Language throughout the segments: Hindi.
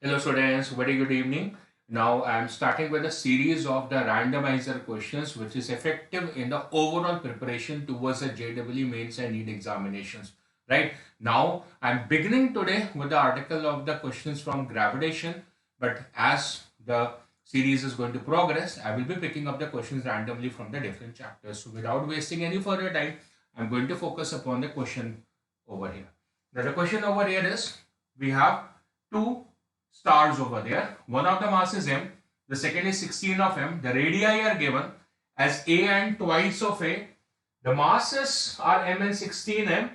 Hello students, very good evening. Now I am starting with a series of the randomizer questions which is effective in the overall preparation towards the JEE mains and NEET examinations. Right now I am beginning today with the article of the questions from gravitation, but as the series is going to progress, I will be picking up the questions randomly from the different chapters. So without wasting any further time, I am going to focus upon the question over here. Now the question over here is, we have two stars over there. One of the mass is m, the second is 16 of m. The radii are given as a and twice of a. The masses are m and 16m,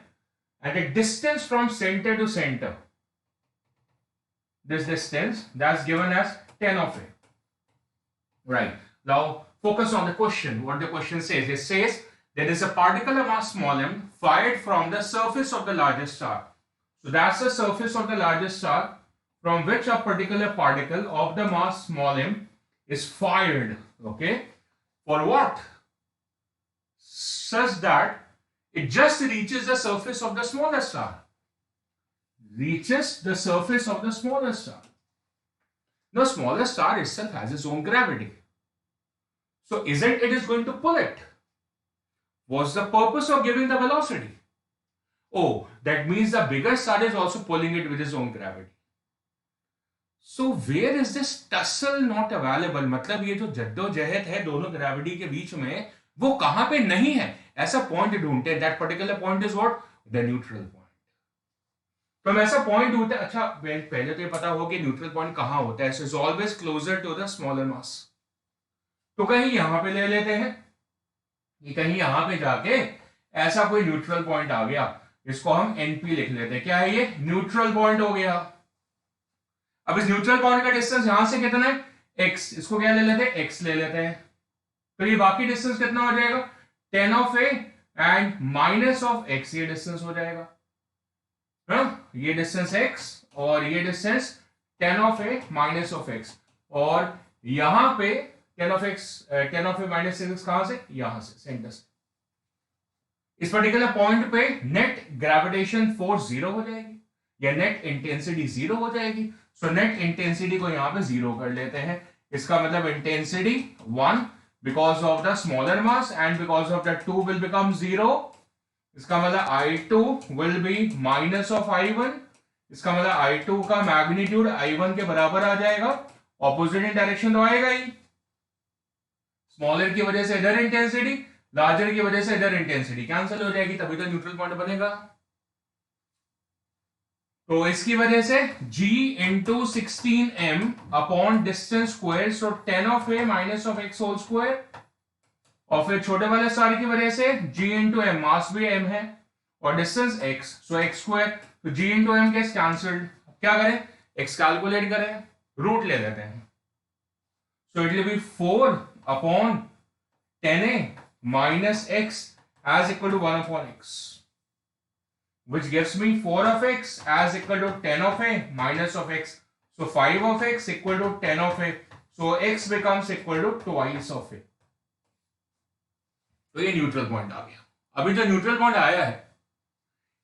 and the distance from center to center, this distance, that's given as 10 of a. Right. Now focus on the question. What the question says, it says there is a particle of mass small m fired from the surface of the largest star. So that's the surface of the largest star from which a particular particle of the mass small m is fired. Okay. For what? Such that it just reaches the surface of the smallest star. Reaches the surface of the smallest star. The smallest star itself has its own gravity. So isn't it is going to pull it? What's the purpose of giving the velocity? Oh, that means the bigger star is also pulling it with its own gravity. So where is this tussle not available? मतलब ये जो जद्दोजहद है दोनों ग्रेविटी के बीच में, वो कहां पे नहीं है? ऐसा पॉइंट ढूंढते हैं. That particular point is what? The neutral point. तो हम ऐसा पॉइंट ढूंढते हैं. अच्छा पहले तो ये पता हो कि न्यूट्रल पॉइंट कहां होता है. So is always closer to the smaller mass. तो कहीं यहां पे ले लेते हैं, ये कहीं यहां पे जाके ऐसा कोई न्यूट्रल पॉइंट आ गया, इसको हम एनपी लिख लेते हैं. क्या है ये? न्यूट्रल पॉइंट हो गया. अब इस न्यूट्रल पॉइंट का डिस्टेंस यहां से कितना है? x. इसको क्या ले लेते हैं? x ले लेते हैं. तो ये बाकी डिस्टेंस कितना हो जाएगा? 10 of a and minus of x. ये डिस्टेंस हो जाएगा. ये डिस्टेंस x और ये distance 10 of a minus of x. और यहां पे 10 ऑफ a माइनस x कहां से? यहां से, सेंटर से. इस पर्टिकुलर पॉइंट पे नेट ग्रेविटेशन फोर्स 0 हो जाएगी या नेट इंटेंसिटी 0 हो जाएगी. सो नेट इंटेंसिटी को यहां पे 0 कर लेते हैं. इसका मतलब intensity 1 because of the smaller mass and because of the 2 will become 0. इसका मतलब I2 will be minus of I1. इसका मतलब I2 का मैग्नीट्यूड I1 के बराबर आ जाएगा. ऑपोजिट डायरेक्शन तो आएगा ही. स्मॉलर की वजह से इधर इंटेंसिटी, लार्जर की वजह से इधर इंटेंसिटी कैंसिल हो जाएगी, तभी तो न्यूट्रल पॉइंट बनेगा. तो इसकी वजह से g into 16m upon distance square. So 10 of a minus of x whole square. और फिर छोटे वाले स्टार की वजह से g इंटू एम, मास भी m है और डिस्टेंस x, सो x स्क्वायर. तो g इंटू एम कैसे कैंसिल्ड. क्या करें? x कैलकुलेट करें, रूट ले लेते हैं. So it will be 4 upon 10a minus x as equal to 1 upon x, which gives me 4 of x as equal to 10 of a minus of x. So 5 of x equal to 10 of a. So x becomes equal to twice of a. तो ये न्यूट्रल पॉइंट आ गया. अभी जो न्यूट्रल पॉइंट आया है,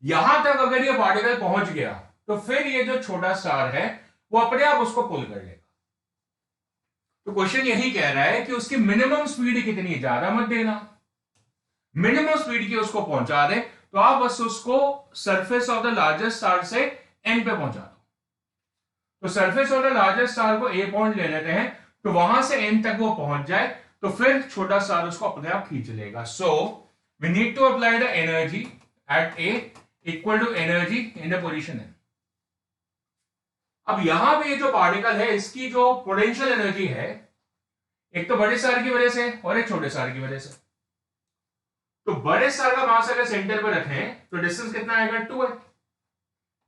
यहां तक अगर ये पार्टिकल पहुंच गया तो फिर ये जो छोटा स्टार है वो अपने आप उसको पुल कर लेगा. तो क्वेश्चन यही कह रहा है कि उसकी मिनिमम स्पीड कितनी है, ज्यादा मत देना, मिनिमम स्पीड की उसको पहुंचा दे. तो आप बस उसको surface of the largest star से एन पे पहुंचा दो. तो surface of the largest star को ए पॉइंट ले लेते हैं, तो वहां से एन तक वो पहुंच जाए, तो फिर छोटा स्टार उसको अपने आप खींच लेगा. So we need to apply the energy at A equal to energy in the position N. अब यहां पे ये जो पार्टिकल है इसकी जो पोटेंशियल एनर्जी है, एक तो बड़े स्टार की वजह से और एक छोटे स्टार की वजह से. तो बड़े स्टार का मास अगर सेंटर पर रखें तो डिस्टेंस कितना आएगा? 2 है.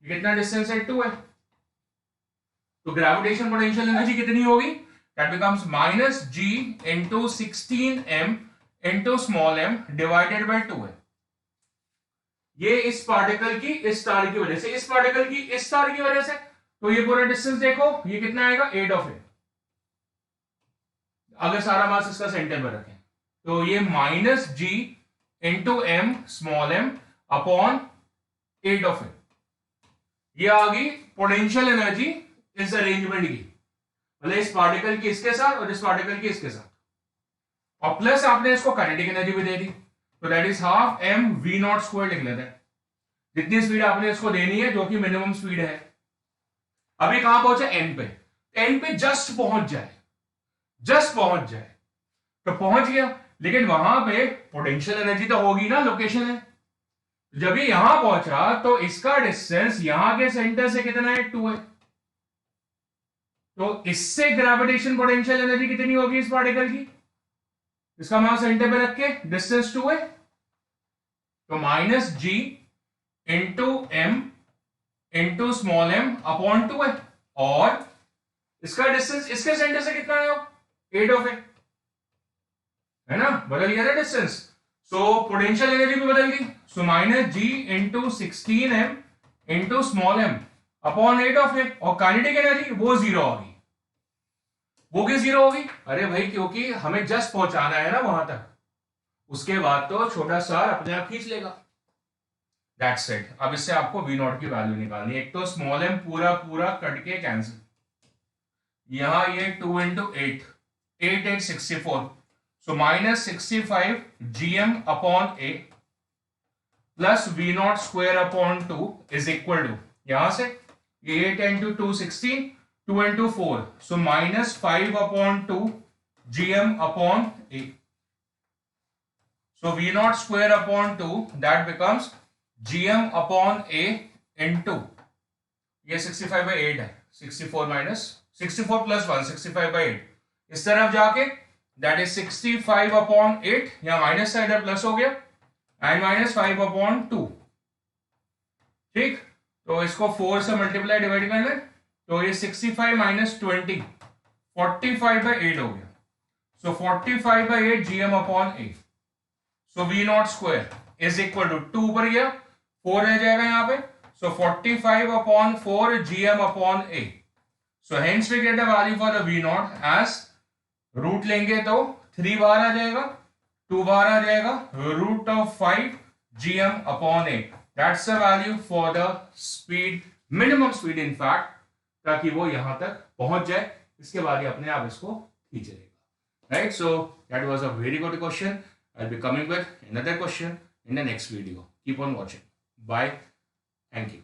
कितना डिस्टेंस है? 2 है. तो ग्रेविटेशन पोटेंशियल एनर्जी कितनी होगी? That becomes minus g into 16m into small m divided by 2 है. ये इस पार्टिकल की इस स्टार की वजह से, इस पार्टिकल की इस स्टार की वजह से. तो ये पूरा डिस्टेंस देखो, ये कितना आएगा? 8 ऑफ ए. अगर सारा मास इसका सेंटर पर रखें तो ये minus g into M small m upon 8 of a. ये आ गई पोटेंशियल एनर्जी इस अरेंजमेंट की, मतलब इस पार्टिकल की इसके साथ और इस पार्टिकल की इसके साथ, और प्लस आपने इसको काइनेटिक एनर्जी भी दे दी, तो that is half M V naught square लिख लेते हैं, जितनी स्पीड आपने इसको देनी है जो कि मिनिमम स्पीड है। अभी कहां पहुंचे, एन पे, एन पे जस्ट पहुंच जाए, जस्ट पहुंच जाए, तो पहुंच गया, लेकिन वहां पे पोटेंशियल एनर्जी तो होगी ना, लोकेशन है। जब ये यहां पहुंचा तो इसका डिस्टेंस यहां के सेंटर से कितना है, 2 है, तो इससे ग्रेविटेशन पोटेंशियल एनर्जी कितनी होगी इस पार्टिकल की, इसका मास सेंटर पे रख के डिस्टेंस 2 है, तो minus g into M into small m upon 2 है, और इसका डिस्टेंस इसके सेंटर से कितना है, 8 ऑफ ए, है ना, बदल गया था डिस्टेंस, सो पोटेंशियल एनर्जी भी बदल गई, so minus g into 16m into small m upon 8 of a, और काइनेटिक एनर्जी वो 0 होगी। वो क्यों 0 होगी, अरे भाई क्योंकि हमें जस्ट पहुंचाना है ना वहां तक, उसके बाद तो छोटा सार अपने आप खींच लेगा, दैट्स इट। अब इससे आपको वी नॉट की वैल्यू निकालनी है, एक तो स्मॉल एम पूरा पूरा कट के कैंसिल, यहां ये 2 into 8, 8 8 64, so minus 65 gm upon a plus v naught square upon 2 is equal to, यहां से 8 into 2 16, 2 into 4, so minus 5 upon 2 gm upon a, so v naught square upon 2 that becomes gm upon a into, ये 65 by 8 है, 64 minus 64 plus 1 65 by 8, इस तरफ जाके that is 65 upon 8, यहाँ माइनस साइड प्लस हो गया, एंड माइनस 5 upon 2, ठीक, तो इसको 4 से मल्टीप्लाई डिवाइड कर ले, तो ये 65 minus 20 45 by 8 हो गया, so 45 by 8 gm upon a, so v naught square is equal to 2 ऊपर गया 4 रह जाएगा यहाँ पे, so 45 upon 4 gm upon a, so hence we get a value for the v naught as, root लेंगे तो 3 बार आ जाएगा, 2 बार आ जाएगा, root of 5 gm upon a, that's the value for the speed, minimum speed in fact, ताकि वो यहां तक पहुंच जाए, इसके बाद ही अपने आप इसको खींच लेगा, right? So that was a very good question. I'll be coming with another question in the next video. Keep on watching. Bye. Thank you.